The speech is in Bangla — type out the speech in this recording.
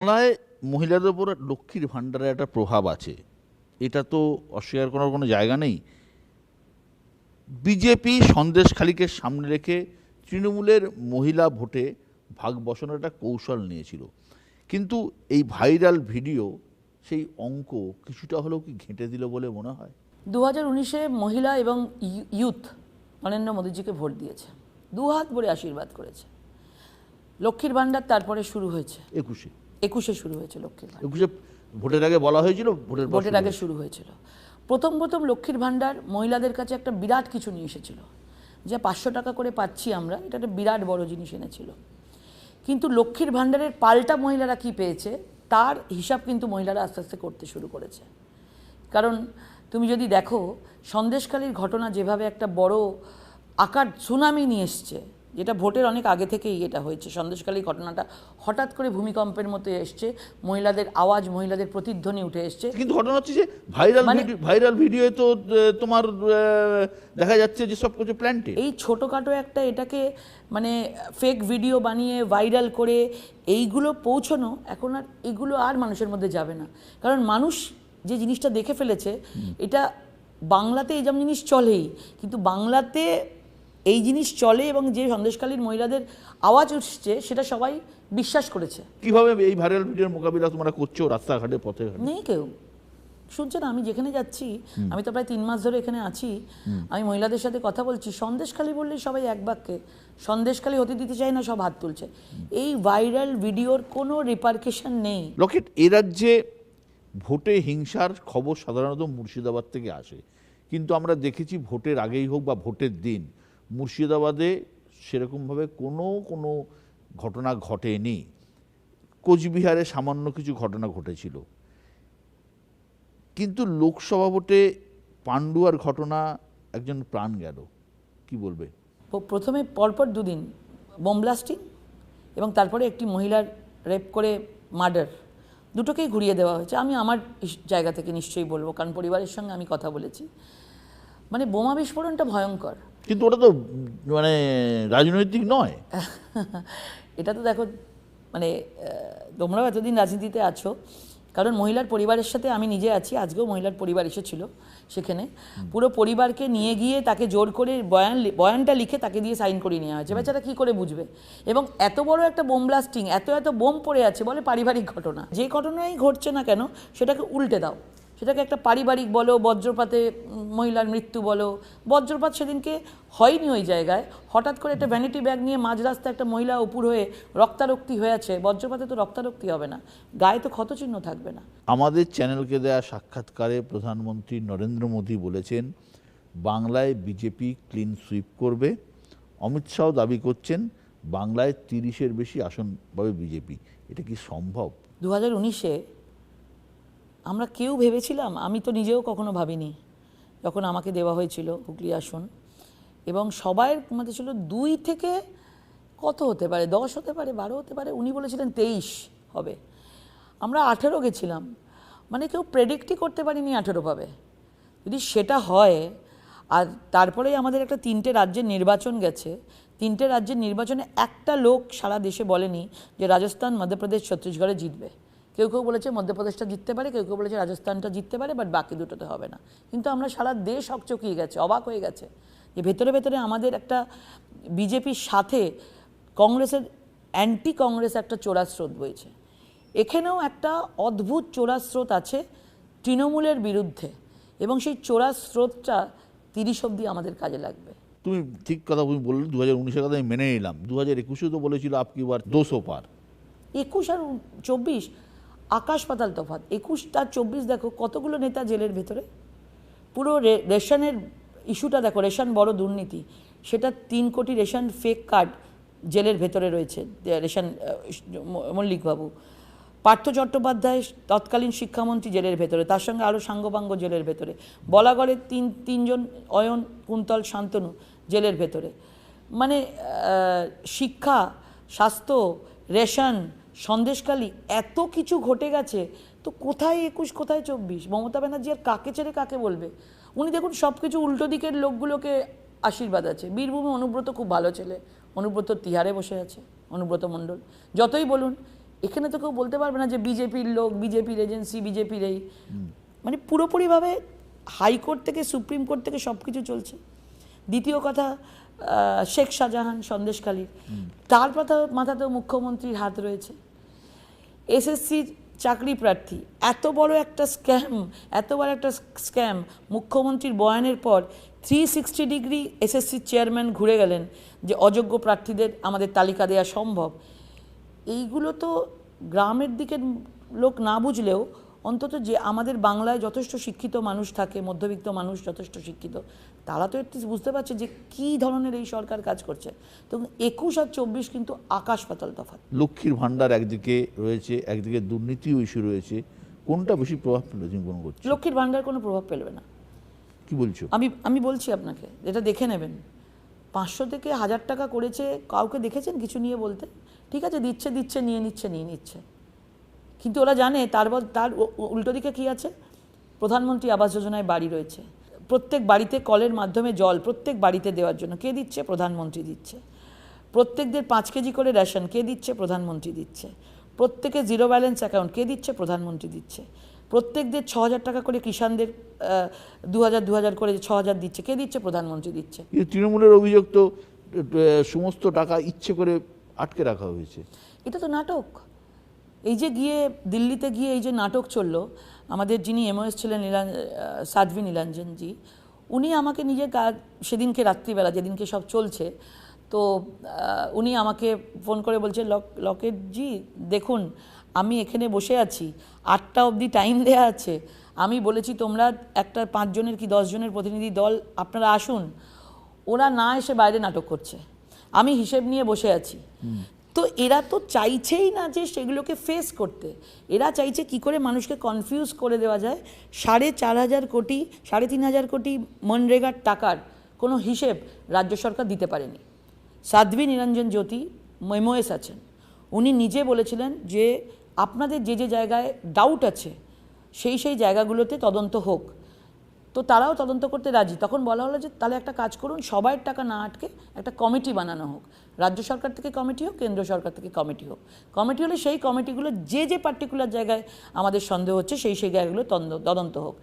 বাংলায় মহিলাদের উপর লক্ষ্মীর ভাণ্ডারের একটা প্রভাব আছে, এটা তো অস্বীকার করার কোনো জায়গা নেই। বিজেপি সন্দেশখালীকে সামনে রেখে তৃণমূলের মহিলা ভোটে ভাগ বসানোর একটা কৌশল নিয়েছিল, কিন্তু এই ভাইরাল ভিডিও সেই অঙ্ক কিছুটা হলেও কি ঘেঁটে দিল বলে মনে হয়? 2019-এ মহিলা এবং ইউথ নরেন্দ্র মোদীজিকে ভোট দিয়েছে, দু হাত ভরে আশীর্বাদ করেছে। লক্ষ্মীর ভাণ্ডার তারপরে শুরু হয়েছে 21-এ শুরু হয়েছে লক্ষ্মীর ভাণ্ডার। 21-এ ভোটের আগে বলা হয়েছিল, ভোটের আগে শুরু হয়েছিল। প্রথম লক্ষ্মীর ভাণ্ডার মহিলাদের কাছে একটা বিরাট কিছু নিয়ে এসেছিল, যে 500 টাকা করে পাচ্ছি আমরা, এটা একটা বিরাট বড় জিনিস এনেছিল। কিন্তু লক্ষ্মীর ভাণ্ডারের পাল্টা মহিলারা কি পেয়েছে তার হিসাব কিন্তু মহিলারা আস্তে আস্তে করতে শুরু করেছে। কারণ তুমি যদি দেখো, সন্দেশখালীর ঘটনা যেভাবে একটা বড় আকার সুনামি নিয়ে এসছে, যেটা ভোটের অনেক আগে থেকেই এটা হয়েছে, সন্দেশখালীর ঘটনাটা হঠাৎ করে ভূমিকম্পের মতো এসছে, মহিলাদের আওয়াজ, মহিলাদের প্রতিধ্বনি উঠে এসছে। কিন্তু ঘটনা হচ্ছে যে ভাইরাল ভিডিও তো তোমার দেখা যাচ্ছে যে সব কিছু প্ল্যান্টেড। এই ছোটোখাটো একটা এটাকে মানে ফেক ভিডিও বানিয়ে ভাইরাল করে এইগুলো পৌঁছানো, এখন আর এগুলো আর মানুষের মধ্যে যাবে না। কারণ মানুষ যে জিনিসটা দেখে ফেলেছে, এটা বাংলাতে এই যেমন জিনিস চলেই, কিন্তু বাংলাতে এই জিনিস চলে এবং যে সন্দেশখালীর মহিলাদের আওয়াজ উঠছে সেটা সবাই বিশ্বাস করেছে। কিভাবে এই ভাইরাল ভিডিওর মোকাবিলা তোমরা করছো রাস্তাঘাটে, পথে? নেই কেউ শুনছে না। আমি যেখানে যাচ্ছি, আমি তো প্রায় 3 মাস ধরে এখানে আছি, আমি মহিলাদের সাথে কথা বলছি, সন্দেশখালী বললেই সবাই এক বাক্যে সন্দেশখালী হতে দিতে চায় না, সব হাত তুলছে। এই ভাইরাল ভিডিওর কোনো রিপারকেশন নেই। লকেট, এ রাজ্যে ভোটে হিংসার খবর সাধারণত মুর্শিদাবাদ থেকে আসে, কিন্তু আমরা দেখেছি ভোটের আগেই হোক বা ভোটের দিন মুর্শিদাবাদে সেরকমভাবে কোনো ঘটনা ঘটেনি। কোচবিহারে সামান্য কিছু ঘটনা ঘটেছিল, কিন্তু লোকসভা ভোটে পান্ডুয়ার ঘটনা, একজন প্রাণ গেল, কি বলবে? প্রথমে পরপর 2 দিন বোম ব্লাস্টিং এবং তারপরে একটি মহিলার রেপ করে মার্ডার, দুটোকেই ঘুরিয়ে দেওয়া হয়েছে। আমি আমার জায়গা থেকে নিশ্চয়ই বলবো, কারণ পরিবারের সঙ্গে আমি কথা বলেছি। মানে বোমা বিস্ফোরণটা ভয়ঙ্কর, কিন্তু ওটা তো মানে রাজনৈতিক নয়। এটা তো দেখো, মানে তোমরাও এতদিন রাজনীতিতে আছো, কারণ মহিলার পরিবারের সাথে আমি নিজে আছি, আজকেও মহিলার পরিবার এসেছিল সেখানে, পুরো পরিবারকে নিয়ে গিয়ে তাকে জোর করে বয়ানটা লিখে তাকে দিয়ে সাইন করিয়ে নেওয়া হয়েছে। বেচারা কী করে বুঝবে? এবং এত বড় একটা বোম ব্লাস্টিং, এত বোম পড়ে আছে, বলে পারিবারিক ঘটনা। যে ঘটনাই ঘটছে না কেন সেটাকে উল্টে দাও, সেটাকে একটা পারিবারিক বলো, বজ্রপাতে মহিলার মৃত্যু বলো। বজ্রপাত সেদিনকে হয়নি ওই জায়গায়, হঠাৎ করে একটা ভ্যানিটি ব্যাগ নিয়ে মাঝ রাস্তায় একটা মহিলা উপুর হয়ে রক্তারক্তি হয়ে আছে। বজ্রপাতে তো রক্তারক্তি হবে না, গায়ে তো ক্ষতচিহ্ন থাকবে না। আমাদের চ্যানেলকে দেয়া সাক্ষাৎকারে প্রধানমন্ত্রী নরেন্দ্র মোদী বলেছেন বাংলায় বিজেপি ক্লিন সুইপ করবে। অমিত শাহ দাবি করছেন বাংলায় 30-এর বেশি আসন পাবে বিজেপি। এটা কি সম্ভব? 2019-এ আমরা কেউ ভেবেছিলাম? আমি তো নিজেও কখনো ভাবিনি, যখন আমাকে দেওয়া হয়েছিল হুগলি আসন, এবং সবাই মধ্যে ছিল 2 থেকে কত হতে পারে, 10 হতে পারে, 12 হতে পারে, উনি বলেছিলেন 23 হবে। আমরা 18 গেছিলাম, মানে কেউ প্রেডিক্টই করতে পারিনি 18 পাবে। যদি সেটা হয়, আর তারপরেই আমাদের একটা 3টে রাজ্যের নির্বাচন গেছে, 3টে রাজ্যের নির্বাচনে একটা লোক সারা দেশে বলেনি যে রাজস্থান, মধ্যপ্রদেশ, ছত্তিশগড়ে জিতবে। কেউ বলেছে মধ্যপ্রদেশটা জিততে পারে, কেউ বলেছে রাজস্থানটা জিততে পারে, বাট বাকি দুটোতে হবে না। কিন্তু আমরা সারা দেশ হকচকিয়ে গেছে, অবাক হয়ে গেছে যে ভেতরে ভেতরে আমাদের একটা বিজেপির সাথে কংগ্রেসের অ্যান্টি কংগ্রেস একটা চোরা স্রোত বইছে। এখানেও একটা অদ্ভুত চোরা স্রোত আছে তৃণমূলের বিরুদ্ধে, এবং সেই চোরা স্রোতটা 30 অবধি আমাদের কাজে লাগবে। তুমি ঠিক কথা তুমি বললে, 2019-এর কথা আমি মেনে নিলাম। 2021-এ তো বলেছিল আপকি বার 200 পার। 21 আর 24 আকাশ পাতাল তফাৎ। 21 আর 24 দেখো কতগুলো নেতা জেলের ভেতরে। পুরো রেশনের ইস্যুটা দেখো, রেশন বড় দুর্নীতি, সেটা 3 কোটি রেশন ফেক কার্ড জেলের ভেতরে রয়েছে, রেশন মল্লিকবাবু। পার্থ চট্টোপাধ্যায় তৎকালীন শিক্ষামন্ত্রী জেলের ভেতরে, তার সঙ্গে আরও সাঙ্গপাঙ্গ জেলের ভেতরে। বলাগড়ের তিনজন, অয়ন, কুন্তল, শান্তনু জেলের ভেতরে। মানে শিক্ষা, স্বাস্থ্য, রেশন, সন্দেশখালী, এত কিছু ঘটে গেছে। তো কোথায় 21, কোথায় 24? মমতা ব্যানার্জি আর কাকে ছেড়ে কাকে বলবে? উনি দেখুন সব কিছু উল্টো দিকের লোকগুলোকে আশীর্বাদ আছে। বীরভূমে অনুব্রত খুব ভালো ছেলে, অনুব্রত তিহারে বসে আছে, অনুব্রত মণ্ডল। যতই বলুন এখানে তো কেউ বলতে পারবে না যে বিজেপির লোক, বিজেপির এজেন্সি, বিজেপির এই, মানে পুরোপুরিভাবে হাইকোর্ট থেকে সুপ্রিম কোর্ট থেকে সব কিছু চলছে। দ্বিতীয় কথা, শেখ শাহজাহান সন্দেশখালীর, তার মাথাতেও মুখ্যমন্ত্রীর হাত রয়েছে। এসএসসির চাকরি প্রার্থী, এত বড় একটা স্ক্যাম, মুখ্যমন্ত্রীর বয়ানের পর 360 ডিগ্রি এসএসসির চেয়ারম্যান ঘুরে গেলেন যে অযোগ্য প্রার্থীদের আমাদের তালিকা দেওয়া সম্ভব। এইগুলো তো গ্রামের দিকের লোক না বুঝলেও অন্তত যে আমাদের বাংলায় যথেষ্ট শিক্ষিত মানুষ থাকে, মধ্যবিত্ত মানুষ যথেষ্ট শিক্ষিত, তারা তো একটু বুঝতে পারছে যে কী ধরনের এই সরকার কাজ করছে। তো 21 আর 24 কিন্তু আকাশ পাতাল তফাৎ। লক্ষ্মীর ভাণ্ডার একদিকে রয়েছে, একদিকে দুর্নীতিও ইস্যু রয়েছে, কোনটা বেশি প্রভাব ফেলে তুমি মনে করছো? লক্ষ্মীর ভাণ্ডার কোনো প্রভাব ফেলবে না। কি বলছো? আমি বলছি আপনাকে, এটা দেখে নেবেন। 500 থেকে 1000 টাকা করেছে, কাউকে দেখেছেন কিছু নিয়ে বলতে? ঠিক আছে, দিচ্ছে নিয়ে নিচ্ছে, কিন্তু ওরা জানে তার উল্টো দিকে কী আছে। প্রধানমন্ত্রী আবাস যোজনায় বাড়ি রয়েছে, প্রত্যেক বাড়িতে কলের মাধ্যমে জল প্রত্যেক বাড়িতে দেওয়ার জন্য কে দিচ্ছে? প্রধানমন্ত্রী দিচ্ছে। প্রত্যেকদের 5 কেজি করে রেশন কে দিচ্ছে? প্রধানমন্ত্রী দিচ্ছে। প্রত্যেকে জিরো ব্যালেন্স অ্যাকাউন্ট কে দিচ্ছে? প্রধানমন্ত্রী দিচ্ছে। প্রত্যেকদের 6000 টাকা করে, কিষাণদের 2000 করে 6000 দিচ্ছে, কে দিচ্ছে? প্রধানমন্ত্রী দিচ্ছে। কিন্তু তৃণমূলের অভিযোগ তো সমস্ত টাকা ইচ্ছে করে আটকে রাখা হয়েছে। এটা তো নাটক। এই যে গিয়ে দিল্লিতে গিয়ে এই যে নাটক চললো, আমাদের যিনি এমওএস ছিলেন সাধ্বী নীলাঞ্জনজি, উনি আমাকে সেদিনকে রাত্রিবেলা যেদিনকে সব চলছে, তো উনি আমাকে ফোন করে বলছে, লকেটজি দেখুন, আমি এখানে বসে আছি, 8টা অবধি টাইম দেওয়া আছে, আমি বলেছি তোমরা একটা 5 জনের কি 10 জনের প্রতিনিধি দল আপনারা আসুন, ওরা না এসে বাইরে নাটক করছে, আমি হিসেব নিয়ে বসে আছি। তো এরা তো চাইছেই না যে সেগুলোকে ফেস করতে, এরা চাইছে কি করে মানুষকে কনফিউজ করে দেওয়া যায়। 4,500 কোটি 3,500 কোটি মনরেগার টাকার কোনো হিসেব রাজ্য সরকার দিতে পারেনি। সাধ্বী নিরঞ্জন জ্যোতি এমওএস আছেন, উনি নিজে বলেছিলেন যে আপনাদের যে জায়গায় ডাউট আছে সেই জায়গাগুলোতে তদন্ত হোক। তো তারাও তদন্ত করতে রাজি। তখন বলা হলো যে তাহলে একটা কাজ করুন, সবার টাকা না আটকে একটা কমিটি বানানো হোক, রাজ্য সরকার থেকে কমিটি হোক, কেন্দ্র সরকার থেকে কমিটি হোক। কমিটি হলে সেই কমিটিগুলো যে পার্টিকুলার জায়গায় আমাদের সন্দেহ হচ্ছে সেই জায়গাগুলো তদন্ত হোক।